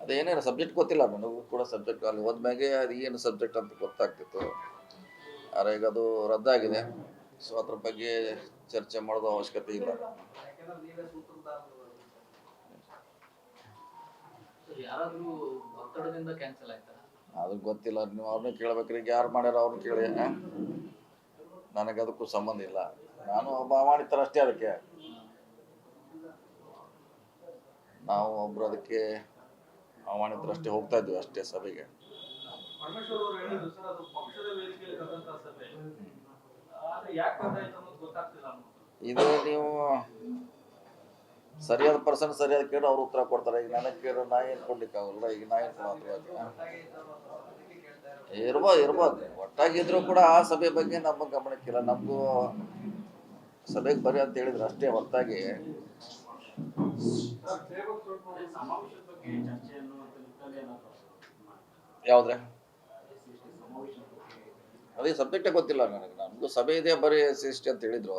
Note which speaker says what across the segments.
Speaker 1: ಅದೇನೇನು subject ಗೊತ್ತಿಲ್ಲ ನನಗೂ ಕೂಡ ಸಬ್ಜೆಕ್ಟ್ ಅಲ್ಲಿ ಹೋದ್ಮ್ಯಾಗೆ ಅದು ಏನು ಸಬ್ಜೆಕ್ಟ್ ಅಂತ ಗೊತ್ತಾಗ್ತಿತ್ತು. ಆದರೆ ಈಗ ಅದು ರದ್ದಾಗಿದೆ. ಸೊ ಅದ್ರ ಬಗ್ಗೆ ಚರ್ಚೆ ಮಾಡೋದು ಅವಶ್ಯಕತೆ ಇಲ್ಲ. ಅದು ಗೊತ್ತಿಲ್ಲ, ನೀವು ಅವ್ರನ್ನ ಕೇಳ್ಬೇಕ್ರಿ. ಯಾರು ಮಾಡ್ಯಾರ ಅವ್ರನ್ನ ಕೇಳಿ. ನನಗೆ ಅದಕ್ಕೂ ಸಂಬಂಧ ಇಲ್ಲ. ನಾನು ಒಬ್ಬ ಮಾಡಿರ್ತಾರೆ ಅಷ್ಟೇ. ಅದಕ್ಕೆ ನಾವು ಒಬ್ರು ಅದಕ್ಕೆ ಅಷ್ಟೇ ಹೋಗ್ತಾ ಇದ್ವಿ ಅಷ್ಟೇ ಸಭೆಗೆ. ಇದು ನೀವು ಸರಿಯಾದ ಪರ್ಸನ್ ಸರಿಯಾದ ಕೇಳಿ ಅವ್ರು ಉತ್ತರ ಕೊಡ್ತಾರೆ. ಈಗ ನನಗೆ ಕೇಳಿ ನಾ ಏನು ಕೊಡ್ಲಿಕ್ಕಾಗಲ್ಲ. ಈಗ ನಾ ಏನು ಇರ್ಬೋದು ಒಟ್ಟಾಗಿದ್ರು ಕೂಡ ಆ ಸಭೆ ಬಗ್ಗೆ ನಮ್ಮ ಗಮನಕ್ಕಿಲ್ಲ. ನಮಗೂ ಸಭೆಗೆ ಬರ್ರಿ ಅಂತ ಹೇಳಿದ್ರು ಅಷ್ಟೇ ಹೊರತಾಗಿ ಯಾವ್ದ್ರೆ ಅದೇ ಸಬ್ಜೆಕ್ಟೇ ಗೊತ್ತಿಲ್ಲ ನನಗೆ. ನಮಗೂ ಸಭೆ ಇದೆ ಬರೀ SC ಅಂತ ಹೇಳಿದ್ರು.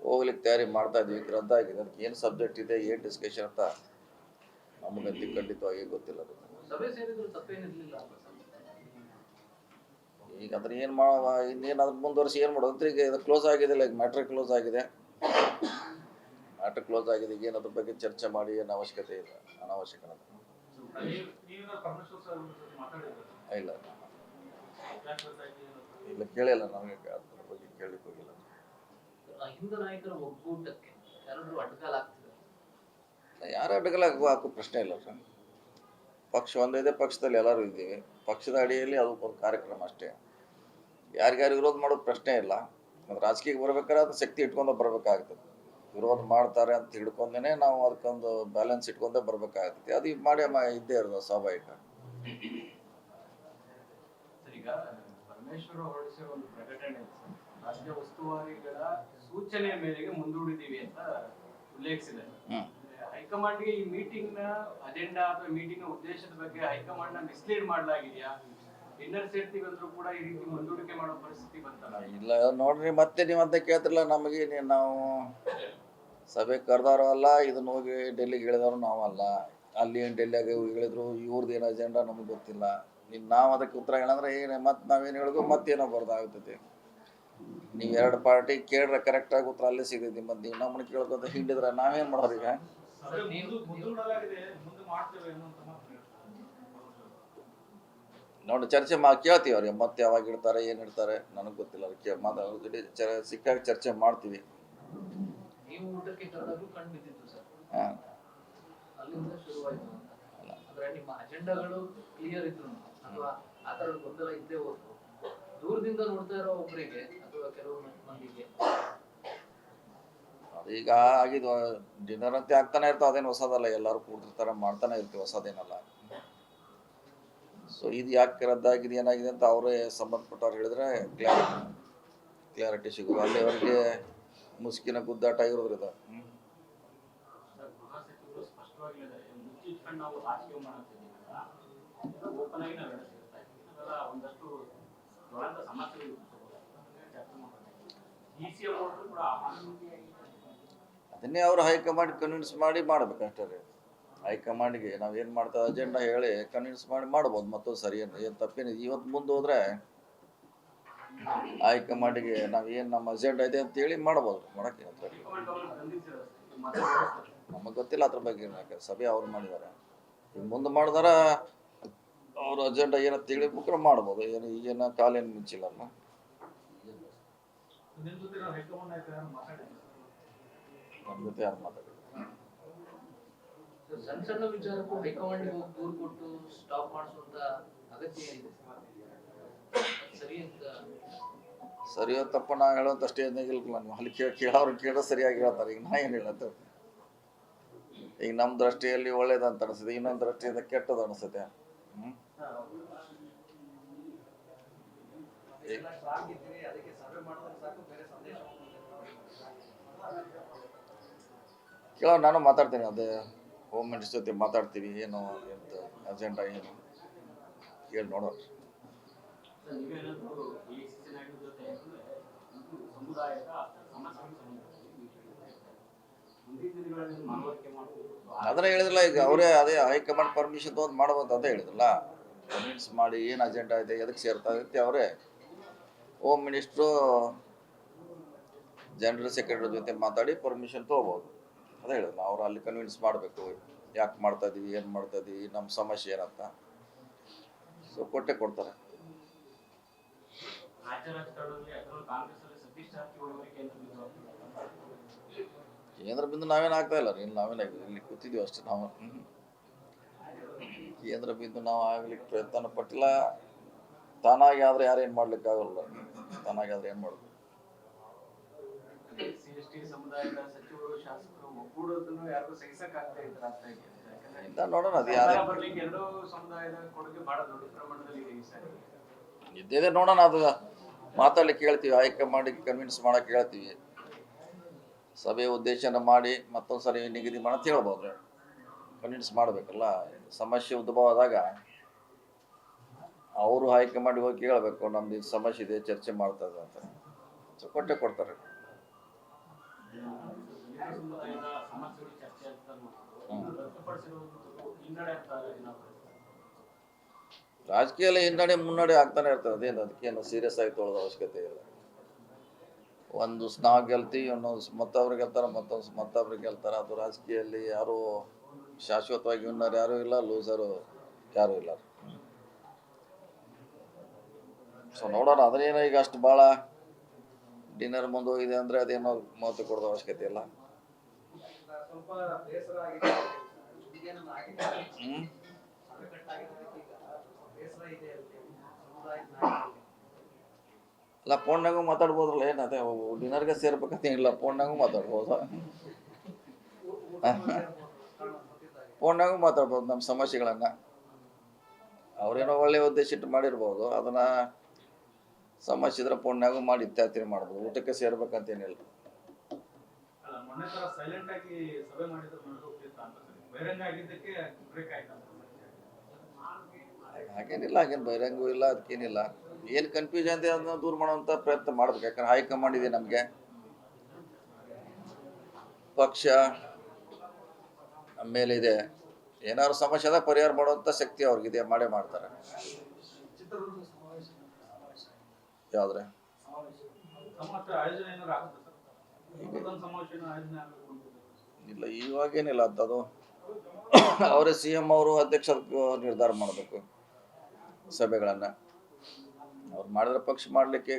Speaker 1: ಹೋಗ್ಲಿಕ್ಕೆ ತಯಾರಿ ಮಾಡ್ತಾ ಇದ್ವಿ, ರದ್ದಾಗಿದೆ. ಅದಕ್ಕೆ ಏನು ಸಬ್ಜೆಕ್ಟ್ ಇದೆ, ಏನು ಡಿಸ್ಕಷನ್ ಅಂತ ನಮಗಂತೂ ಖಂಡಿತವಾಗಿ ಗೊತ್ತಿಲ್ಲ. ಈಗ ಅದ್ರ ಏನು ಮಾಡೋ, ಇನ್ನೇನು ಅದ್ರ ಮುಂದುವರಿಸಿ ಏನು ಮಾಡೋದು. ಈಗ ಇದು ಕ್ಲೋಸ್ ಆಗಿದೆ, ಈಗ ಮ್ಯಾಟ್ರ್ ಕ್ಲೋಸ್ ಆಗಿದೆ. ಈಗ ಏನು ಅದ್ರ ಬಗ್ಗೆ ಚರ್ಚೆ ಮಾಡಿ ಏನು ಅವಶ್ಯಕತೆ ಇಲ್ಲ, ಅನಾವಶ್ಯಕ. ಇಲ್ಲ ಇಲ್ಲ ಕೇಳಿಲ್ಲ, ನಮಗೆ ಅದ್ರ ಬಗ್ಗೆ ಕೇಳಲಿಕ್ಕೆ ಹೋಗಿಲ್ಲ. ಯಾರು ಅಡ್ಡಗಾಲ ಹಾಕೋ ಪ್ರಶ್ನೆ ಇಲ್ಲ ಸರ್. ಪಕ್ಷ ಒಂದಿದೆ, ಪಕ್ಷದಲ್ಲಿ ಎಲ್ಲರೂ ಇದ್ದೀವಿ. ಪಕ್ಷದ ಅಡಿಯಲ್ಲಿ ಅದು ಒಂದು ಕಾರ್ಯಕ್ರಮ ಅಷ್ಟೇ. ಯಾರಿಗಾರು ವಿರೋಧ ಮಾಡೋದು ಪ್ರಶ್ನೆ ಇಲ್ಲ. ಅದು ರಾಜಕೀಯಕ್ಕೆ ಬರ್ಬೇಕಾದ್ರೆ ಅದು ಶಕ್ತಿ ಇಟ್ಕೊಂಡು ಬರಬೇಕಾಗ್ತದೆ. ವಿರೋಧ ಮಾಡ್ತಾರೆ ಅಂತ ಹಿಡ್ಕೊಂಡೇ ನಾವು ಅದಕ್ಕೊಂದು ಬ್ಯಾಲೆನ್ಸ್ ಇಟ್ಕೊಂಡೇ ಬರಬೇಕಾಗ್ತದೆ. ಅದು ಮಾಡಿ ಇದ್ದೇ ಇರೋದು ಸ್ವಾಭಾವಿಕ.
Speaker 2: ಈಗ ಪರಮೇಶ್ವರ ಹೊರಡಿಸಿರೋ ಒಂದು ಪ್ರಕಟಣೆ ರಾಜ್ಯ ಉಸ್ತುವಾರಿಗಳ ಸೂಚನೆಯ ಮೇರೆಗೆ ಮುಂದೂಡಿದೀವಿ ಅಂತ ಉಲ್ಲೇಖಿಸಿದೆ. ಹೈಕಮಾಂಡ್ಗೆ ಈ ಮೀಟಿಂಗ್ ನ ಅಜೆಂಡಾ ಅಥವಾ ಮೀಟಿಂಗ್ ನ ಉದ್ದೇಶದ ಬಗ್ಗೆ ಹೈಕಮಾಂಡ್ ನ ಮಿಸ್ಲೀಡ್ ಮಾಡಲಾಗಿದೆಯಾ? ಡಿನ್ನರ್ ಸೇರ್ತೀವಿ ಅಂದ್ರೂ ಕೂಡ ಈ ರೀತಿ ಮುಂದೂಡಿಕೆ ಮಾಡೋ ಪರಿಸ್ಥಿತಿ ಬಂತಲ್ಲ?
Speaker 1: ಇಲ್ಲ ನೋಡ್ರಿ, ಮತ್ತೆ ನೀವು ಅಂತ ಕೇಳ್ತಿರಲ್ಲ. ನಮಗೆ ನಾವು ಸಭೆ ಕರೆದವರು ಅಲ್ಲ, ಇದನ್ನ ಹೋಗಿ ಡೆಲ್ಲಿಗೆ ಹೇಳಿದವರು ನಾವಲ್ಲ. ಅಲ್ಲಿ ಡೆಲ್ಲಿಯಾಗ ಹೇಳಿದ್ರು, ಇವ್ರದ್ದು ಏನು ಅಜೆಂಡಾ ನಮಗೆ ಗೊತ್ತಿಲ್ಲ. ನಾವು ಅದಕ್ಕೆ ಉತ್ತರ ಹೇಳಂದ್ರೆ ಏನು, ಮತ್ತೆ ನಾವೇನು ಹೇಳೋದು ಮತ್ತೇನೋ ಬರ್ದಾಗ್ತೈತಿ. ನೀವು ಎರಡು ಪಾರ್ಟಿ ಕೇಳ್ರೆ ಕರೆಕ್ಟಾಗಿ ಉತ್ತರ ಅಲ್ಲೇ ಸಿಗ್ತೈತಿ. ಮತ್ತೆ ನೀವು ನಮ್ಮನ್ನ ಕೇಳ್ಕೊಂತ ಹಿಂಡಿದ್ರೆ ನಾವೇನು ಮಾಡೋರು? ಈಗ ನೋಡಿ ಚರ್ಚೆ ಕೇಳ್ತೀವಿ ಅವ್ರಿಗೆ. ಮತ್ತೆ ಯಾವಾಗ ಇಡ್ತಾರೆ, ಏನು ಇಡ್ತಾರೆ ನನಗೆ ಗೊತ್ತಿಲ್ಲ. ಅದಕ್ಕೆ ಮಾತಾಡೋದು ಸಿಕ್ಕಾಗ ಚರ್ಚೆ ಮಾಡ್ತೀವಿ. ಈಗ ಆಗಿದ್ದು ಡಿನ್ನರ್ ಅಂತ ಆಗ್ತಾನೆ ಇರ್ತಾವ. ಅದೇನು ಹೊಸದಲ್ಲ, ಎಲ್ಲರೂ ಕೂಡಿರ್ತಾರೆ, ಮಾಡ್ತಾನೆ ಇರ್ತೀವಿ, ಹೊಸದೇನಲ್ಲ. ಸೊ ಇದು ಯಾಕೆ ರದ್ದಾಗಿದೆ, ಏನಾಗಿದೆ ಅಂತ ಅವರೇ ಸಂಬಂಧಪಟ್ಟವ್ರು ಹೇಳಿದ್ರೆ ಕ್ಲಾರಿಟಿ ಸಿಗೋದು. ಅಲ್ಲಿವರೆಗೆ ಮುಸ್ಕಿನ ಗುದ್ದಾಟ ಇರೋದ್ರಿಂದ ಅದನ್ನೇ ಅವರು ಹೈಕಮಾಂಡ್ ಕನ್ವಿನ್ಸ್ ಮಾಡಿ ಮಾಡ್ಬೇಕಷ್ಟೇ. ಹೈಕಮಾಂಡ್ಗೆ ನಾವೇನು ಮಾಡ್ತಾ ಅಜೆಂಡಾ ಹೇಳಿ ಕನ್ವಿನ್ಸ್ ಮಾಡಿ ಮಾಡ್ಬೋದು. ಮತ್ತೊಂದು ಸರಿ ಏನು ತಪ್ಪೇನಿದೆ. ಇವತ್ತು ಮುಂದೆ ಹೋದ್ರೆ ಹೈಕಮಾಂಡ್ಗೆ ನಾವೇನು ನಮ್ಮ ಅಜೆಂಡಾ ಇದೆ ಅಂತೇಳಿ ಮಾಡ್ಬೋದು. ಮಾಡೋಕ್ಕೆ ನಮಗೆ ಗೊತ್ತಿಲ್ಲ ಅದ್ರ ಬಗ್ಗೆ. ಸಭೆ ಅವ್ರು ಮಾಡಿದ್ದಾರೆ. ಈಗ ಮುಂದೆ ಮಾಡಿದಾರ ಅವ್ರ ಅಜೆಂಡಾ ಏನಂತ ಹೇಳಿ ಬುಕ್ರ ಮಾಡ್ಬೋದು. ಏನು ಈಗೇನು ಕಾಲೇನು ಮುಂಚಿಲ್ಲ. ನಮ್ಮ ಜೊತೆ ಯಾರು ಮಾತಾಡಿದ್ರು?
Speaker 3: ಸಣ್ಣ ಸಣ್ಣ ವಿಚಾರಕ್ಕೂ ಹೈಕಮಾಂಡ್ ದೂರು ಕೊಟ್ಟು ಸ್ಟಾಪ್ ಮಾಡಿಸುವಂತ ಅಗತ್ಯ ಇದೆ.
Speaker 1: ಸರಿಯೋ ತಪ್ಪ ನಾ ಹೇಳೋಂತ ಅಷ್ಟೇ ಏನಾಗಿಲ್ಲ. ಅಲ್ಲಿ ಕೇಳೋರು ಕೇಳೋ ಸರಿಯಾಗಿ ಹೇಳ್ತಾರೆ. ಈಗ ನಾ ಏನು ಹೇಳತ್ತೆ, ಈಗ ನಮ್ಮ ದೃಷ್ಟಿಯಲ್ಲಿ ಒಳ್ಳೇದಂತ ಅನಿಸುತ್ತೆ, ಇನ್ನೊಂದು ದೃಷ್ಟಿಯಿಂದ ಕೆಟ್ಟದ್ದು ಅನಿಸುತ್ತೆ. ಕೇಳೋ, ನಾನು ಮಾತಾಡ್ತೀನಿ. ಅದೇ ಹೋಮ್ ಮಿನಿಸ್ಟರ್ ಜೊತೆ ಮಾತಾಡ್ತೀವಿ. ಏನು ಎಂತ ಅಜೆಂಡಾ ಏನು ಕೇಳಿ ನೋಡೋಣ.
Speaker 2: ಮುಂದಿನ ದಿನಗಳಲ್ಲಿ ಮನವರಿಕೆ ಮಾಡ್ಬೋದು.
Speaker 1: ಅದನ್ನ ಹೇಳಿದ್ರಲ್ಲ, ಈಗ ಅವರೇ ಅದೇ ಹೈಕಮಾಂಡ್ ಪರ್ಮಿಷನ್ ತೊಗೊಂಡು ಮಾಡ್ಬೋದು ಅಂತ ಹೇಳಿದ್ರಲ್ಲ. ಕನ್ವಿನ್ಸ್ ಮಾಡಿ ಏನು ಅಜೆಂಡಾ ಇದೆ, ಎದಕ್ಕೆ ಸೇರ್ತಾ ಇರುತ್ತೆ ಅವರೇ. ಹೋಮ್ ಮಿನಿಸ್ಟ್ರು ಜನರಲ್ ಸೆಕ್ರೆಟರಿ ಜೊತೆ ಮಾತಾಡಿ ಪರ್ಮಿಷನ್ ತೊಗೋಬೋದು. ಅದೇ ಹೇಳಿದ್ರಲ್ಲ, ಅವ್ರು ಅಲ್ಲಿ ಕನ್ವಿನ್ಸ್ ಮಾಡಬೇಕು, ಯಾಕೆ ಮಾಡ್ತಾ ಇದೀವಿ, ಏನು ಮಾಡ್ತಾ ಇದೀವಿ, ನಮ್ಮ ಸಮಸ್ಯೆ ಏನಂತ. ಸೊ ಕೊಟ್ಟೆ ಕೊಡ್ತಾರೆ.
Speaker 2: ರಾಜ್ಯ ರಾಜಕಾರಣದಲ್ಲಿ ಅದರಲ್ಲೂ ಕಾಂಗ್ರೆಸ್ಸಲ್ಲಿ ಸತೀಶ್ ಜಾರಕಿಹೊಳಿ ಅವರಿಗೆ
Speaker 1: ಕೇಂದ್ರ ಬಿಂದು ನಾವೇನು ಆಗ್ತಾ ಇಲ್ಲ ರೀ, ನಾವೇನು ಇಲ್ಲಿ ಕೂತಿದ್ದೀವಿ ಅಷ್ಟೇ. ನಾವು ಕೇಂದ್ರ ಬಿಂದು ನಾವು ಆಗ್ಲಿಕ್ಕೆ ಪ್ರಯತ್ನ ಪಟ್ಟಿಲ್ಲ. ತಾನಾಗಿ ಆದರೆ ಯಾರೇನು ಮಾಡ್ಲಿಕ್ಕಾಗಲ್ಲ. ತಾನಾಗಿ ಆದರೆ ಏನು ಮಾಡೋದು.
Speaker 2: CST ಸಮುದಾಯದ ಸಚಿವರು ಶಾಸಕರು ಒಗ್ಗೂಡೋದನ್ನು ಯಾರಿಗೂ ಸಹಿಸಕ್ಕಾಗ್ತಾ ಇದೆ.
Speaker 1: ಇಂದ ನೋಡೋಣ, ಅದು ಯಾರು
Speaker 2: ಬರ್ಲಿಕ್ಕೆ ಎರಡೂ ಸಮುದಾಯದ ಕೊಡುಗೆ ಬಹಳ ದೊಡ್ಡ ಪ್ರಮಾಣದಲ್ಲಿ ಇದೆ ಈ ಸಾರಿ.
Speaker 1: ಇದ್ದಿದೆ ನೋಡೋಣ. ಅದು ಮಾತಾಡ್ಲಿಕ್ಕೆ ಹೇಳ್ತೀವಿ, ಹೈಕಮಾಂಡಿಗೆ ಕನ್ವಿನ್ಸ್ ಮಾಡಕ್ಕೆ ಹೇಳ್ತೀವಿ. ಸಭೆ ಉದ್ದೇಶನ ಮಾಡಿ ಮತ್ತೊಂದು ಸರಿ ನಿಗದಿ ಮಾಡಂತ ಹೇಳ್ಬೋದು. ಕನ್ವಿನ್ಸ್ ಮಾಡಬೇಕಲ್ಲ. ಸಮಸ್ಯೆ ಉದ್ಭವ ಆದಾಗ ಅವರು ಹೈಕಮಾಂಡಿಗೆ ಹೋಗಿ ಕೇಳಬೇಕು, ನಮ್ದು ಇದು ಸಮಸ್ಯೆ ಇದೆ, ಚರ್ಚೆ ಮಾಡ್ತಾ ಇದೆ ಅಂತ. ಸೊ ಕೊಟ್ಟೆ ಕೊಡ್ತಾರೆ.
Speaker 2: ಸಮುದಾಯದ ಸಮಸ್ಯೆಗಳು ಚರ್ಚೆ ಹಿನ್ನಡೆ
Speaker 1: ರಾಜಕೀಯದಲ್ಲಿ ಹಿನ್ನಡೆ ಮುನ್ನಡೆ ಆಗ್ತಾನೆ ಇರ್ತದೆ. ಅದೇನು ಅದಕ್ಕೇನು ಸೀರಿಯಸ್ ಆಗಿ ತೊಗೊಳ್ಳೋದು ಅವಶ್ಯಕತೆ ಇಲ್ಲ. ಒಂದು ನಾವು ಗೆಲ್ತೀವಿ, ಇನ್ನೊಂದು ಮತ್ತೊಬ್ರು ಗೆಲ್ತಾರೆ, ಮತ್ತೊಬ್ರು ಗೆಲ್ತಾರೆ. ಅದು ರಾಜಕೀಯದಲ್ಲಿ ಯಾರು ಶಾಶ್ವತವಾಗಿ ವಿನ್ನರ್ ಯಾರೂ ಇಲ್ಲ, ಲೂಸರು ಯಾರೂ ಇಲ್ಲ. ಸೊ ನೋಡೋಣ. ಅದನ್ನೇನೋ ಈಗ ಅಷ್ಟು ಭಾಳ ಡಿನ್ನರ್ ಮುಂದೆ ಹೋಗಿದೆ ಅಂದರೆ ಅದೇನೋ ಮಹತ್ವ ಕೊಡೋದು ಅವಶ್ಯಕತೆ ಇಲ್ಲ. ಅಲ್ಲ, ಫೋನ್ನಾಗೂ ಮಾತಾಡ್ಬೋದ್ರಲ್ಲ. ಏನದೇ ಡಿನ್ನರ್ಗೆ ಸೇರ್ಬೇಕಂತ ಏನಿಲ್ಲ, ಫೋನ್ನಾಗೂ ಮಾತಾಡ್ಬೋದು. ಫೋನ್ನಾಗೂ ಮಾತಾಡ್ಬೋದು ನಮ್ಮ ಸಮಸ್ಯೆಗಳನ್ನು. ಅವರೇನೋ ಒಳ್ಳೆಯ ಉದ್ದೇಶ ಇಟ್ಟು ಮಾಡಿರ್ಬೋದು. ಅದನ್ನು ಸಮಸ್ಯೆ ಇದ್ರೆ ಫೋನ್ನಾಗೂ ಮಾಡಿ ಇತ್ಯಾದಿ ಮಾಡ್ಬೋದು. ಊಟಕ್ಕೆ ಸೇರ್ಬೇಕಂತೇನಿಲ್ಲ. ಹಾಗೇನಿಲ್ಲ, ಹಾಗೇನು ಬಹಿರಂಗೂ ಇಲ್ಲ, ಅದಕ್ಕೇನಿಲ್ಲ. ಏನು ಕನ್ಫ್ಯೂಷನ್ ಇದೆ ಅದನ್ನ ದೂರ ಮಾಡುವಂಥ ಪ್ರಯತ್ನ ಮಾಡ್ಬೇಕು. ಯಾಕಂದ್ರೆ ಹೈಕಮಾಂಡ್ ಇದೆ ನಮಗೆ, ಪಕ್ಷ ಮೇಲೆ ಇದೆ. ಏನಾದ್ರು ಸಮಸ್ಯೆ ಅದ ಪರಿಹಾರ ಮಾಡುವಂಥ ಶಕ್ತಿ ಅವ್ರಿಗಿದೆ, ಮಾಡೇ ಮಾಡ್ತಾರೆ. ಯಾವ್ದ್ರೆ ಇಲ್ಲ, ಇವಾಗೇನಿಲ್ಲ ಅಂತದು. ಅವರೇ CM ಅವರು ಅಧ್ಯಕ್ಷ ನಿರ್ಧಾರ ಮಾಡಬೇಕು ಸಭೆಗಳನ್ನು. ಅವ್ರು ಮಾಡಿದ್ರೆ ಪಕ್ಷ ಮಾಡಲಿಕ್ಕೆ,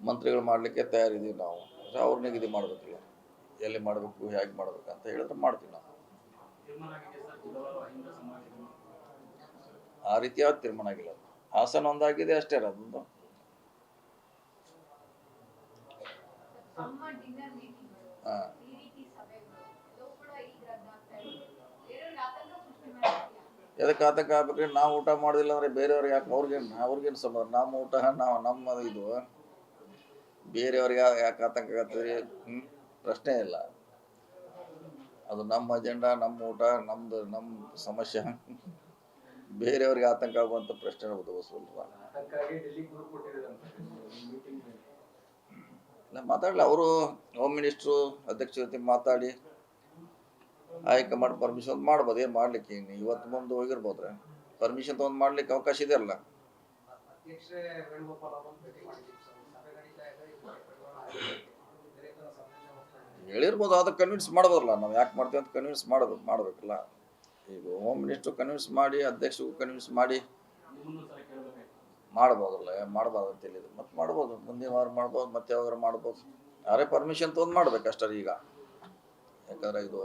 Speaker 1: ಮಂತ್ರಿಗಳು ಮಾಡಲಿಕ್ಕೆ ತಯಾರಿದ್ದೀವಿ ನಾವು. ಅವ್ರು ನಿಗದಿ ಮಾಡಬೇಕಿಲ್ಲ, ಎಲ್ಲಿ ಮಾಡಬೇಕು, ಹೇಗೆ ಮಾಡಬೇಕು ಅಂತ ಹೇಳಿದ್ರೆ ಮಾಡ್ತೀವಿ ನಾವು. ಆ ರೀತಿ ಯಾವ್ದು ತೀರ್ಮಾನ ಆಗಿಲ್ಲ. ಹಾಸನ ಒಂದಾಗಿದೆ ಅಷ್ಟೇ. ಅದೊಂದು ಎದಕ್ಕೆ ಆತಂಕ ಆಗ್ಬೇಕ್ರಿ? ನಾವು ಊಟ ಮಾಡೋದಿಲ್ಲ ಅಂದರೆ ಬೇರೆಯವ್ರಿಗೆ ಯಾಕೆ? ಅವ್ರಿಗೇನು ಸಂಬಂಧ? ನಮ್ಮ ಊಟ ನಮ್ಮ ಇದು ಬೇರೆಯವ್ರಿಗೆ ಯಾಕೆ ಆತಂಕ ಆಗತ್ತದ್ರಿ? ಪ್ರಶ್ನೆ ಇಲ್ಲ. ಅದು ನಮ್ಮ ಅಜೆಂಡಾ, ನಮ್ಮ ಊಟ, ನಮ್ಮ ಸಮಸ್ಯೆ. ಬೇರೆಯವ್ರಿಗೆ ಆತಂಕ ಆಗುವಂಥ ಪ್ರಶ್ನೆ ಉದ್ಭವಿಸಲ್ಲ. ಇಲ್ಲ, ಮಾತಾಡಲಿ. ಅವರು ಹೋಮ್ ಮಿನಿಸ್ಟ್ರು ಅಧ್ಯಕ್ಷ ಜೊತೆ ಮಾತಾಡಿ ಹೈಕಮಾಂಡ್ ಪರ್ಮಿಷನ್ ಮಾಡ್ಬೋದು. ಏನು ಮಾಡ್ಲಿಕ್ಕೆ ಇವತ್ತು ಮುಂದೆ ಹೋಗಿರ್ಬೋದ್ರೆ ಪರ್ಮಿಷನ್ ತೊಗೊಂಡು ಮಾಡ್ಲಿಕ್ಕೆ ಅವಕಾಶ ಇದೆ ಅಲ್ಲ. ಹೇಳಿರ್ಬೋದು, ಅದಕ್ಕೆ ಕನ್ವಿನ್ಸ್ ಮಾಡ್ಬೋದಲ್ಲ. ನಾವು ಯಾಕೆ ಮಾಡ್ತೀವಿ ಅಂತ ಕನ್ವಿನ್ಸ್ ಮಾಡಬೇಕಲ್ಲ. ಈಗ ಹೋಮ್ ಮಿನಿಸ್ಟ್ರು ಕನ್ವಿನ್ಸ್ ಮಾಡಿ, ಅಧ್ಯಕ್ಷಗೂ ಕನ್ವಿನ್ಸ್ ಮಾಡಿ ಮಾಡ್ಬೋದಲ್ಲ. ಮಾಡಬಾರ್ದು ಅಂತ ಹೇಳಿದ್ರು. ಮತ್ತೆ ಮಾಡ್ಬೋದು, ಮುಂದಿನ ವಾರ ಮಾಡ್ಬೋದು, ಮತ್ತೆ ಯಾವಾಗ ಮಾಡ್ಬೋದು. ಯಾರೇ ಪರ್ಮಿಷನ್ ತೊಗೊಂಡು ಮಾಡ್ಬೇಕಷ್ಟೇ ಈಗ. ಯಾಕಂದ್ರೆ ಇದು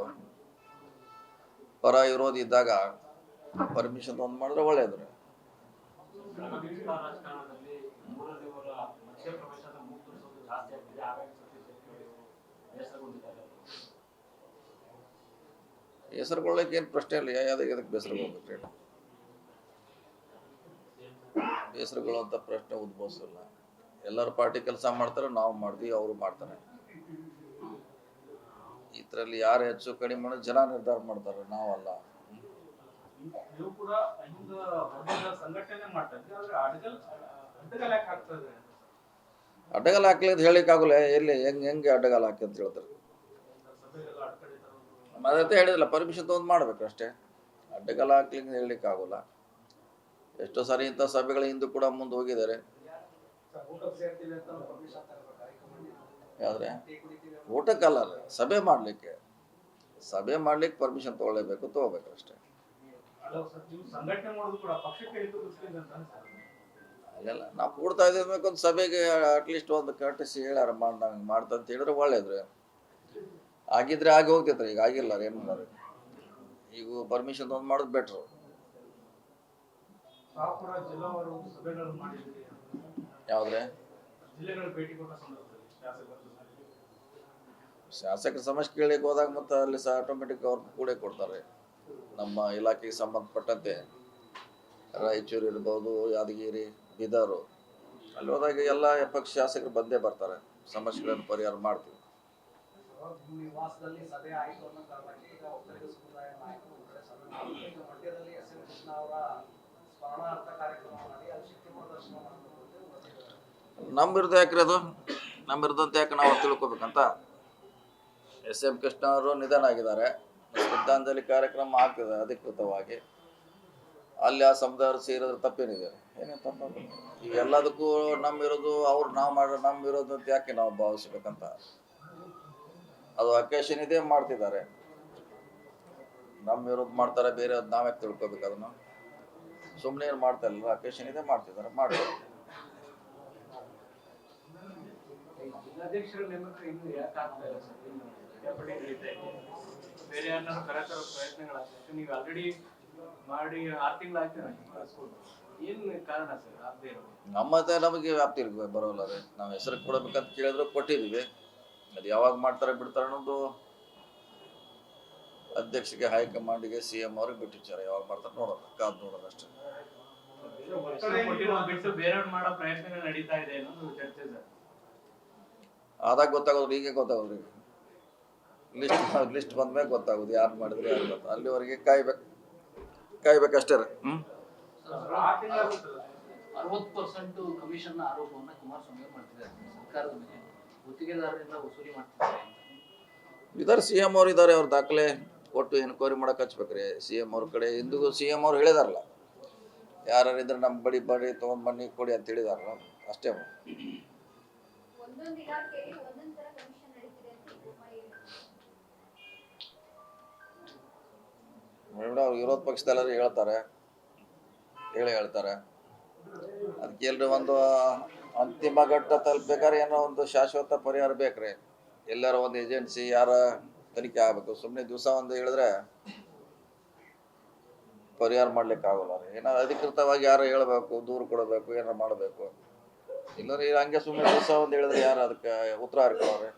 Speaker 1: ಪರ ವಿರೋಧ ಇದ್ದಾಗ ಪರ್ಮಿಷನ್ ತೊಗೊಂಡು ಮಾಡಿದ್ರೆ ಒಳ್ಳೆಯದು. ಹೆಸರುಗೊಳ್ಳಕ್ಕೆ ಏನು ಪ್ರಶ್ನೆ ಇಲ್ಲ. ಯಾವುದಕ್ಕೆ ಬೇಸರಗೊಳ್ಬೇಕ್ರಿ? ಬೇಸರಗೊಳ್ಳುವಂಥ ಪ್ರಶ್ನೆ ಉದ್ಭವಿಸಲ್ಲ. ಎಲ್ಲರೂ ಪಾರ್ಟಿ ಕೆಲಸ ಮಾಡ್ತಾರೆ, ನಾವು ಮಾಡ್ತೀವಿ, ಅವರು ಮಾಡ್ತಾರೆ. ಇದರಲ್ಲಿ ಯಾರು ಹೆಚ್ಚು ಕಡಿಮೆ ಮಾಡೋ ಜನ ನಿರ್ಧಾರ ಮಾಡ್ತಾರೆ, ನಾವಲ್ಲ. ಅಡ್ಡಗಾಲ ಹಾಕ್ಲಿ ಅಂತ ಹೇಳಿಕ್ಕಾಗಲ್ಲ. ಎಲ್ಲಿ ಹೆಂಗೆ ಅಡ್ಡಗಾಲ ಹಾಕಿ ಅಂತ ಹೇಳ್ತಾರೆ? ಅದಕ್ಕೆ ಹೇಳಿದ್ರಲ್ಲ, ಪರ್ಮಿಷನ್ ತೊಗೊಂಡು ಮಾಡ್ಬೇಕು ಅಷ್ಟೇ. ಅಡ್ಡಗಾಲ ಹಾಕ್ಲಿಕ್ಕೆ ಹೇಳಲಿಕ್ಕೆ ಆಗೋಲ್ಲ. ಎಷ್ಟೋ ಸಾರಿ ಇಂಥ ಸಭೆಗಳ ಹಿಂದೂ ಕೂಡ ಮುಂದೆ ಹೋಗಿದ್ದಾರೆ. ಯಾವ್ದ್ರೆ ಊಟಕ್ಕಲ್ಲ, ಸಭೆ ಮಾಡಲಿಕ್ಕೆ ಪರ್ಮಿಷನ್ ತೊಗೋಬೇಕು ಅಷ್ಟೇ. ಅಲ್ಲೆಲ್ಲ ನಾವು ಕೂಡ್ತಾ ಇದ್ದೀವಿ, ಒಂದು ಸಭೆಗೆ ಅಟ್ಲೀಸ್ಟ್ ಒಂದು ಕರ್ಟಿಸಿ ಹೇಳ್ಯಾರ ಮಾಡ್ತಾ ಅಂತ ಹೇಳಿದ್ರೆ ಒಳ್ಳೇದು. ಆಗಿದ್ರೆ ಆಗಿ ಹೋಗ್ತೈತ್ರಿ, ಈಗ ಆಗಿಲ್ಲ ಏನು ಮಾಡೋದು. ಈಗ ಪರ್ಮಿಷನ್ ತೊಗೊಂಡು ಮಾಡೋದು ಬೆಟ್ರು. ಯಾವ್ದ್ರೆ ಶಾಸಕರ ಸಮಸ್ಯೆ ಕೇಳಲಿಕ್ಕೆ ಹೋದಾಗ ಮತ್ತೆ ಅಲ್ಲಿ ಸಹ ಆಟೋಮೆಟಿಕ್ ಅವ್ರು ಕೂಡ ಕೊಡ್ತಾರೆ. ನಮ್ಮ ಇಲಾಖೆಗೆ ಸಂಬಂಧಪಟ್ಟಂತೆ ರಾಯಚೂರು ಇರ್ಬೋದು, ಯಾದಗಿರಿ, ಬೀದರು, ಅಲ್ಲಿ ಹೋದಾಗ ಎಲ್ಲ ಪಕ್ಷ ಶಾಸಕರು ಬಂದೇ ಬರ್ತಾರೆ. ಸಮಸ್ಯೆಗಳನ್ನು ಪರಿಹಾರ ಮಾಡ್ತೀವಿ. ನಮ್ಮ ವಿರುದ್ಧ ಯಾಕ್ರಿ ಅದು? ನಮ್ಮ ವಿರುದ್ಧ ಯಾಕೆ ನಾವು ತಿಳ್ಕೊಬೇಕಂತ? SM ಕೃಷ್ಣ ಅವರು ನಿಧನ ಆಗಿದ್ದಾರೆ. ಶ್ರದ್ಧಾಂಜಲಿ ಕಾರ್ಯಕ್ರಮ ಆಗ್ತದೆ ಅಧಿಕೃತವಾಗಿ. ಅಲ್ಲಿ ಆ ಸಮುದಾಯರು ಸೇರಿದ್ರೆ ತಪ್ಪೇನಿದೆ? ಏನೇನು ತಪ್ಪ? ಈಗ ಎಲ್ಲದಕ್ಕೂ ನಮ್ಮ ಇರೋದು ಅವ್ರು ನಾವು ಮಾಡೋ ನಮ್ಮ ಇರೋದು ಅಂತ ಯಾಕೆ ನಾವು ಭಾವಿಸ್ಬೇಕಂತ? ಅದು ಅಕೇಶನ್ ಇದೆ ಮಾಡ್ತಿದ್ದಾರೆ. ನಮ್ಮ ವಿರೋಧ ಮಾಡ್ತಾರೆ, ಬೇರೆ ನಾವೇ ತಿಳ್ಕೊಬೇಕು. ಅದನ್ನು ಸುಮ್ಮನೆ ಏನು ಮಾಡ್ತಾ ಇಲ್ಲ, ಅಕೇಶನ್ ಇದೆ ಮಾಡ್ತಿದ್ದಾರೆ, ಮಾಡ್ತಾರೆ.
Speaker 2: ಜಿಲ್ಲಾಧ್ಯಕ್ಷರ ನೇಮಕ ಇನ್ನು ಯಾಕೆ ಆಗ್ತಾ ಇಲ್ಲ ಸರ್? ಬೇರೆ ಯಾರನ್ನಾರು ಕರೆತರೋ ಪ್ರಯತ್ನಗಳಾಗ್ತದೆ. ನೀವು ಆಲ್ರೆಡಿ ಮಾಡಿ 6 ತಿಂಗಳಾಯ್ತು, ಏನು ಕಾರಣ ಸರ್ ಆಗದೆ ಇರೋದು?
Speaker 1: ನಮಗೆ ವ್ಯಾಪ್ತಿ ಬರೋಲ್ಲ ರೀ. ನಾವು ಹೆಸರು ಕೊಡಬೇಕಂತ ಕೇಳಿದ್ರು ಕೊಟ್ಟಿದ್ದೀವಿ. ಅದು ಯಾವಾಗ ಮಾಡ್ತಾರೆ ಬಿಡ್ತಾರೆ ಅನ್ನೋದು ಅಧ್ಯಕ್ಷರಿಗೆ, ಹೈಕಮಾಂಡ್ಗೆ, CM ಅವ್ರಿಗೆ ಬಿಟ್ಟಿದ್ದಾರೆ. ಯಾವಾಗ ಮಾಡ್ತಾರೆ ನೋಡೋದು, ಕಾದು ನೋಡೋದು ಅಷ್ಟೇ.
Speaker 2: ಬಿಟ್ಟು ಬೇರೆಯವ್ರು ಮಾಡೋ ಪ್ರಯತ್ನಗಳು ನಡೀತಾ ಇದೆ ಅನ್ನೋದು ಚರ್ಚೆ ಸರ್.
Speaker 1: ಆದಾಗ ಗೊತ್ತಾಗೋದು, ಈಗ ಗೊತ್ತಾಗೋದು. ಲಿಸ್ಟ್ ಬಂದ್ಮೇಲೆ ಗೊತ್ತಾಗೋದು ಯಾರು ಮಾಡಿದ್ರೆ ಯಾರು ಗೊತ್ತ. ಅಲ್ಲಿವರೆಗೆ ಕಾಯ್ಬೇಕಷ್ಟೇ ರೀ.
Speaker 3: 60% ಕಮಿಷನ್ ಆರೋಪವನ್ನ ಕುಮಾರಸ್ವಾಮಿ ಮಾಡ್ತಿದ್ದಾರೆ. ಸರ್ಕಾರದ ಮೇಲೆ ಗುತ್ತಿಗೆದಾರರಿಂದ ವಸೂಲಿ ಮಾಡ್ತಿದ್ದಾರೆ
Speaker 1: ಇದಾರೆ. CM ಅವ್ರು ಇದ್ದಾರೆ, ಅವ್ರ ದಾಖಲೆ ಕೊಟ್ಟು ಎನ್ಕ್ವೈರಿ ಮಾಡಕ್ಕೆ ಹಚ್ಬೇಕ್ರಿ. CM ಅವ್ರ ಕಡೆ ಇಂದಿಗೂ CM ಅವ್ರು ಹೇಳಿದಾರಲ್ಲ, ಯಾರಿದ್ರೆ ನಮ್ಮ ಬಡಿ ತೊಗೊಂಡು ಬನ್ನಿ ಕೊಡಿ ಅಂತ ಹೇಳಿದಾರಲ್ಲ, ಅಷ್ಟೇ. ಅವ್ರು ವಿರೋಧ ಪಕ್ಷದಲ್ಲರೂ ಹೇಳ್ತಾರೆ. ಅದಕ್ಕೆ ಎಲ್ರು ಒಂದು ಅಂತಿಮ ಘಟ್ಟ ತಲುಪಬೇಕಾದ್ರೆ ಏನೋ ಒಂದು ಶಾಶ್ವತ ಪರಿಹಾರ ಬೇಕ್ರಿ. ಎಲ್ಲಾರ ಒಂದು ಏಜೆನ್ಸಿ ಯಾರ ತನಿಖೆ ಆಗ್ಬೇಕು. ಸುಮ್ಮನೆ ದಿವಸ ಒಂದು ಹೇಳಿದ್ರೆ ಪರಿಹಾರ ಮಾಡ್ಲಿಕ್ಕೆ ಆಗೋಲ್ಲ ರೀ. ಏನಾದ್ರು ಅಧಿಕೃತವಾಗಿ ಯಾರು ಹೇಳ್ಬೇಕು, ದೂರು ಕೊಡಬೇಕು, ಏನಾರು ಮಾಡಬೇಕು. ಇಲ್ಲರಿ ಹಂಗೆ ಸುಮ್ಮನೆ ದಿವಸ ಒಂದು ಹೇಳಿದ್ರೆ ಯಾರು ಅದಕ್ಕೆ ಉತ್ತರ ಹಾಕೊಳ್ಳೋರೆ?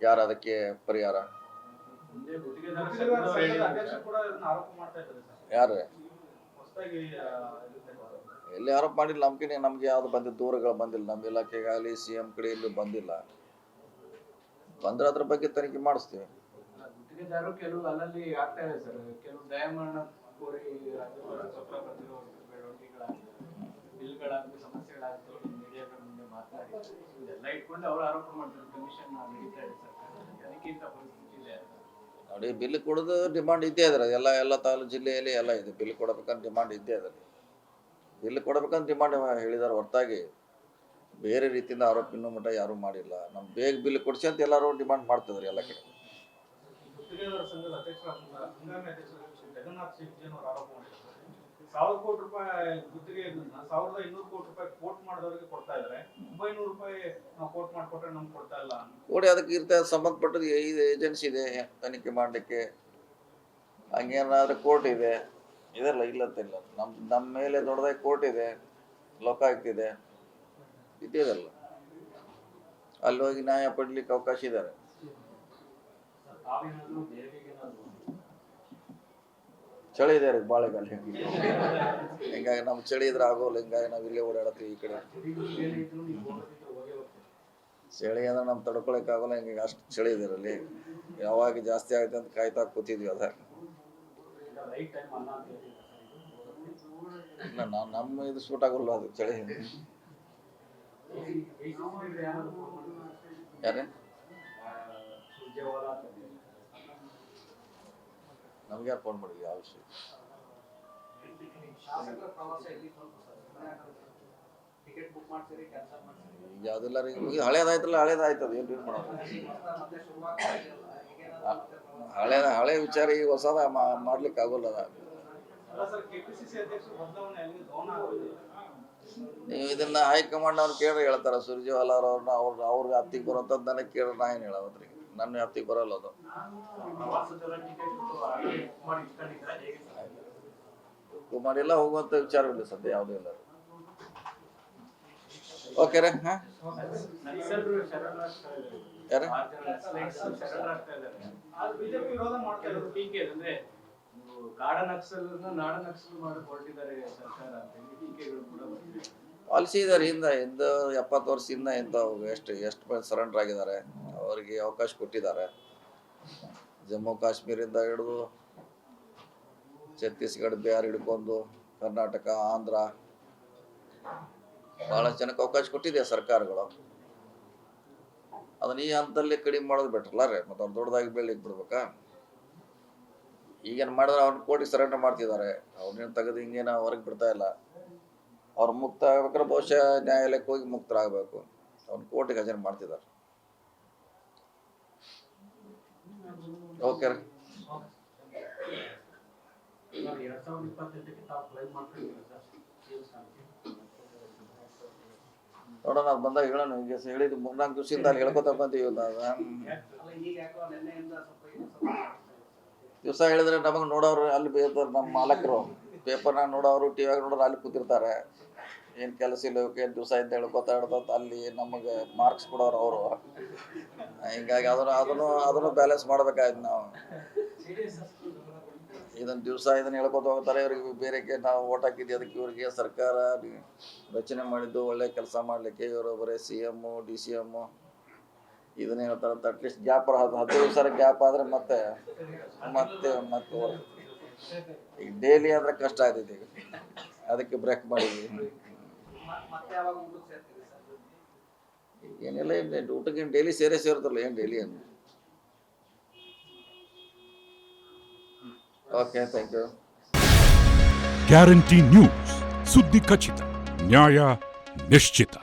Speaker 1: ಯಾರು ಅದಕ್ಕೆ ಪರಿಹಾರ? ಯಾರು ಎಲ್ಲಿ ಆರೋಪ ಮಾಡಿಲ್ಲ. ನಮ್ಗೆ ಯಾವ್ದು ಬಂದಿಲ್ಲ, ದೂರಗಳು ಬಂದಿಲ್ಲ. ನಮ್ಮ ಇಲಾಖೆಗಾಗಲಿ CM ಕಡೆ ಇಲ್ಲಿ ಬಂದಿಲ್ಲ. ಬಂದ್ರೆ ಅದ್ರ ಬಗ್ಗೆ ತನಿಖೆ ಮಾಡಿಸ್ತೀವಿ.
Speaker 2: ಗುತ್ತಿಗೆದಾರರು ಕೆಲವು ಅಲ್ಲಲ್ಲಿ ಆಗ್ತಾ ಇದೆ ಸರ್. ಕೆಲವು ದಯಾಮರಣ ಕೋರಿ ಬಿಲ್ಗಳಾಗ್ತದೆ, ಸಮಸ್ಯೆಗಳಾಗ್ತದೆ, ಮೀಡಿಯಾಗಳ ಮುಂದೆ ಮಾತನಾಡಿ ಇದೆಲ್ಲ ಇಟ್ಕೊಂಡು ಅವರು ಆರೋಪ ಮಾಡ್ತಾರೆ. ಕಮಿಷನ್ ನಡೀತಾ ಇದೆ ಸರ್, ಅದಕ್ಕಿಂತ ಪರಿಸ್ಥಿತಿ ಇದೆ
Speaker 1: ನೋಡಿ. ಬಿಲ್ ಕೊಡೋದು ಡಿಮಾಂಡ್ ಇದ್ದೇ ಇದ್ರೆ ಎಲ್ಲ ತಾಲೂಕು ಜಿಲ್ಲೆಯಲ್ಲಿ ಎಲ್ಲ ಇದೆ. ಬಿಲ್ ಕೊಡಬೇಕಂತ ಡಿಮಾಂಡ್ ಇದ್ದೇ ಇದೆ. ಬಿಲ್ ಕೊಡಬೇಕಂತ ಡಿಮಾಂಡ್ ಹೇಳಿದಾರೆ ಹೊರತಾಗಿ ಬೇರೆ ರೀತಿಯಿಂದ ಆರೋಪ ಇನ್ನೂ ಮಟ್ಟ ಯಾರೂ ಮಾಡಿಲ್ಲ. ನಮ್ಗೆ ಬೇಗ ಬಿಲ್ ಕೊಡಿಸಿ ಅಂತ ಎಲ್ಲರೂ ಡಿಮಾಂಡ್ ಮಾಡ್ತಿದ್ರು ಎಲ್ಲ ಕಡೆ.
Speaker 4: ₹1,000 ಕೋಟಿ ಗುತ್ತಿಗೆ 1,200 ಕೋಟಿ ಕೋಟ್ ಮಾಡಿದವರಿಗೆ ಕೊಡ್ತಾ ಇದ್ದಾರೆ. 900 ರೂಪಾಯಿ ನಾವು ಕೋಟ್ ಮಾಡಿಕೊಟ್ರೆ ನಮ್ಗೆ ಕೊಡ್ತಾ ಇಲ್ಲ.
Speaker 1: ನೋಡಿ, ಅದಕ್ಕೆ ಸಂಬಂಧಪಟ್ಟದ್ದು ಏಜೆನ್ಸಿ ಇದೆ ತನಿಖೆ ಮಾಡಲಿಕ್ಕೆ. ಹಂಗೇನಾದ್ರೆ ಕೋರ್ಟ್ ಇದೆ, ಇದೆಲ್ಲ ಇಲ್ಲಂತಿಲ್ಲ. ನಮ್ಮ ಮೇಲೆ ದೊಡ್ಡದಾಗಿ ಕೋರ್ಟ್ ಇದೆ, ಲೋಕಾಯುಕ್ತ ಇದೆ, ಇದ್ದಿದೆಲ್ಲ. ಅಲ್ಲಿ ಹೋಗಿ ನ್ಯಾಯ ಪಡ್ಲಿಕ್ಕೆ ಅವಕಾಶ ಇದ್ದಾರೆ. ಚಳಿ ಇದೆ ರೀ ಬಾಳೆಗಾಲ. ಹಿಂಗಾಗಿ ನಮ್ಗೆ ಚಳಿ ಇದ್ರೆ ಆಗೋಲ್ಲ. ಹಿಂಗಾಗಿ ನಾವು ಇಲ್ಲೇ ಓಡಾಡತ್ತೀವಿ ಈ ಕಡೆ. ಚಳಿ ಅಂದ್ರೆ ನಮ್ಗೆ ತಡ್ಕೊಳಕ್ ಆಗೋಲ್ಲ. ಹಿಂಗಾಗಿ ಅಷ್ಟು ಚಳಿ ಇದೆ ಅಲ್ಲಿ. ಯಾವಾಗ ಜಾಸ್ತಿ ಆಗುತ್ತೆ ಅಂತ ಕಾಯ್ತಾ ಕೂತಿದ್ವಿ. ಅದ ಇಲ್ಲ, ನಮ್ಮ ಇದು ಸೂಟ್ ಆಗೋಲ್ಲ ಅದು ಚಳಿ. ಯಾರೇ ನಮ್ಗೆ ಯಾರು ಫೋನ್ ಮಾಡಿದ್ವಿ ಯಾವ ವಿಷಯ?
Speaker 3: ಶಾಸಕರ ಪ್ರವಾಸ ಎಲ್ಲಿ ತಲುಪು ಸರ್? ಟಿಕೆಟ್ ಬುಕ್ ಮಾಡ್ತೀರಿ, ಕ್ಯಾನ್ಸಲ್ ಮಾಡ್ತೀರಿ?
Speaker 1: ಈಗ ಅದೆಲ್ಲ ಈಗ ಹಳೇದಾಯ್ತಲ್ಲ, ಹಳೇದಾಯ್ತದ ಏನು ಮಾಡೋದು?
Speaker 3: ಮತ್ತೆ ಶುರುವಾಗ್ತಾ ಇದೆಯಲ್ಲ, ಈಗೇನಾದ್ರು ಮತ್ತೆ ಪ್ರವಾಸ?
Speaker 1: ಹಳೆ ವಿಚಾರ ಈಗ ಹೊಸದ ಮಾಡ್ಲಿಕ್ಕೆ ಆಗೋಲ್ಲ ಅದ.
Speaker 4: ಅಲ್ಲ ಸರ್, ಕೆಪಿಸಿಸಿ ಅಧ್ಯಕ್ಷರು ಬದಲಾವಣೆ ಅಲ್ಲಿಗೆ ಗೌನ ಆಗೋದಿಲ್ಲ.
Speaker 1: ನೀವು ಇದನ್ನ ಹೈಕಮಾಂಡ್ ಅವ್ರು ಕೇಳಿ ಹೇಳ್ತಾರೆ. ಸುರ್ಜೇವಾಲಾ ಅವ್ರನ್ನ ಅವ್ರ ವ್ಯಾಪ್ತಿಗೆ ಬರುವಂಥದ್ದು ನನಗೆ ಕೇಳಿ ನಾ ಏನು ಹೇಳೋದ್ರಿ? ನನ್ನ ವ್ಯಾಪ್ತಿಗೆ ಬರೋಲ್ಲ ಅದು.
Speaker 2: ಪ್ರವಾಸದೆಲ್ಲ ಟಿಕೆಟ್ ಮಾಡಿ ಇಟ್ಕೊಂಡಿದ್ರ ಹೇಗೆ ಸರ್?
Speaker 1: ಕುಮಾರಿಲ್ಲ ಹೋಗುವಂಥ ವಿಚಾರವಿಲ್ಲ ಸದ್ಯ, ಯಾವುದೂ ಇಲ್ಲ. ಓಕೆ ರೀ. ಹಾಂ,
Speaker 2: ನಕ್ಸಲರು ಶರಣರಾಗ್ತಾ ಇದ್ದಾರೆ.
Speaker 1: ಯಾರು?
Speaker 2: 6 ಜನ ನಕ್ಸಲೈಟ್ಸ್ ಶರಣರಾಗ್ತಾ ಇದ್ದಾರೆ.
Speaker 4: ಆದ್ರೆ ಬಿಜೆಪಿ ವಿರೋಧ ಮಾಡ್ತಾ
Speaker 2: ಕೆಲವರು
Speaker 4: ಇದ್ದಾರೆ.
Speaker 2: ಟೀಕೆ ಅಂದ್ರೆ ನೀವು ಕಾಡ ನಕ್ಸಲರನ್ನ ನಾಡ ನಕ್ಸಲ್ ಮಾಡಿ ಹೊರಟಿದ್ದಾರೆ ಸರ್ಕಾರ ಅಂತ ಹೇಳಿ ಟೀಕೆಗಳು ಕೂಡ ಬಂದಿದೆ.
Speaker 1: ಪಾಲಿಸಿ ಇದ್ದಾರೆ ಹಿಂದೆ 70 ವರ್ಷದಿಂದ ಎಷ್ಟು ಮಂದಿ ಸರೆಂಡರ್ ಆಗಿದ್ದಾರೆ, ಅವರಿಗೆ ಅವಕಾಶ ಕೊಟ್ಟಿದ್ದಾರೆ. ಜಮ್ಮು ಕಾಶ್ಮೀರಿಂದ ಹಿಡಿದು ಛತ್ತೀಸ್ಗಢ, ಬಿಹಾರ್ ಹಿಡ್ಕೊಂಡು ಕರ್ನಾಟಕ, ಆಂಧ್ರ ಭಾಳಷ್ಟು ಜನಕ್ಕೆ ಅವಕಾಶ ಕೊಟ್ಟಿದೆ ಸರ್ಕಾರಗಳು. ಅದನ್ನ ಈ ಹಂತದಲ್ಲಿ ಕಡಿಮೆ ಮಾಡೋದು ಬೆಟ್ರಲ್ಲ ರೀ. ಮತ್ತು ಅವ್ರು ದೊಡ್ಡದಾಗಿ ಬೆಳಿಲಿಕ್ಕೆ ಬಿಡ್ಬೇಕಾ? ಈಗೇನು ಮಾಡಿದ್ರೆ ಅವ್ರನ್ನ ಕೋರ್ಟಿಗೆ ಸರೆಂಡರ್ ಮಾಡ್ತಿದ್ದಾರೆ. ಅವ್ರನ್ನೇನು ತೆಗೆದು ಹಿಂಗೇನು ಹೊರಗೆ ಬಿಡ್ತಾ ಇಲ್ಲ. ಅವ್ರು ಮುಕ್ತ ಆಗ್ಬೇಕಾದ್ರೆ ಬಹುಶಃ ನ್ಯಾಯಾಲಯಕ್ಕೆ ಹೋಗಿ ಮುಕ್ತರಾಗಬೇಕು. ಅವ್ನ ಕೋರ್ಟಿಗೆ ಹಾಜರು ಮಾಡ್ತಿದ್ದಾರೆ. ಓಕೆ ರೀ.
Speaker 2: ಇವಾಗ 2028ಕ್ಕೆ ತಾವು ಕ್ಲೈಮ್ ಮಾಡ್ತಿದ್ದೀರಾ ಸರ್ ದೇವಸ್ಥಾನಕ್ಕೆ?
Speaker 1: ನೋಡೋಣ, ಅದು ಬಂದಾಗ ಹೇಳೋಣ. ಈಗ ಹೇಳಿದ್ದು 3-4 ದಿವಸದಿಂದ ಅಲ್ಲಿ ಹೇಳ್ಕೊತಾ ಬಂದೀವಿ ನಾವು.
Speaker 3: ಅಲ್ಲ, ಈಗ ಯಾಕೋ ನಿನ್ನೆಯಿಂದ ಸ್ವಲ್ಪ
Speaker 1: ದಿವಸ ಹೇಳಿದ್ರೆ ನಮಗೆ ನೋಡೋರು ಅಲ್ಲಿ ಬೇರ್ತಾರೆ. ನಮ್ಮ ಮಾಲಕರು ಪೇಪರ್ನಾಗ ನೋಡೋರು, ಟಿವಿಯಾಗ ನೋಡೋರು ಅಲ್ಲಿ ಕೂತಿರ್ತಾರೆ. ಏನು ಕೆಲಸ ಇಲ್ಲ, ಏನು ದಿವಸ ಇದ್ದ ಹೇಳ್ಕೊತಾ ಅಲ್ಲಿ ನಮಗೆ ಮಾರ್ಕ್ಸ್ ಕೊಡೋರು ಅವರು. ಹಿಂಗಾಗಿ ಅದನ್ನು ಬ್ಯಾಲೆನ್ಸ್ ಮಾಡ್ಬೇಕಾಯ್ತು ನಾವು. ಇದನ್ನು ದಿವಸ ಇದನ್ನು ಹೇಳ್ಕೊತ ಹೋಗ್ತಾರೆ. ಇವ್ರಿಗೆ ಬೇರೆಗೆ ನಾವು ಓಟ್ ಹಾಕಿದ್ವಿ, ಅದಕ್ಕೆ ಇವ್ರಿಗೆ ಸರ್ಕಾರ ರಚನೆ ಮಾಡಿದ್ದು ಒಳ್ಳೆ ಕೆಲಸ ಮಾಡಲಿಕ್ಕೆ. ಇವರು ಬರೀ CM DCM ಇದನ್ನ ಹೇಳ್ತಾರಂತ. ಅಟ್ಲೀಸ್ಟ್ ಗ್ಯಾಪ್ 15 ದಿವಸ ಗ್ಯಾಪ್ ಆದರೆ ಮತ್ತೆ ಈಗ ಡೈಲಿ ಅಂದರೆ ಕಷ್ಟ ಆಗ್ತೈತಿ. ಈಗ ಅದಕ್ಕೆ ಬ್ರೇಕ್ ಮಾಡಿದ್ವಿ.
Speaker 3: ಮತ್ತೆ ಯಾವಾಗ ಊಟಕ್ಕೆ ಸೇರ್ತೀರಿ ಸರ್?
Speaker 1: ಏನಿಲ್ಲ, ಊಟಕ್ಕೆ ಡೈಲಿ ಸೇರ್ತಲ್ಲ, ಏನು ಡೈಲಿ ಏನು. Okay, thank you.
Speaker 5: Guarantee news, ಸುದ್ದಿ ಖಚಿತ, ನ್ಯಾಯ ನಿಶ್ಚಿತ.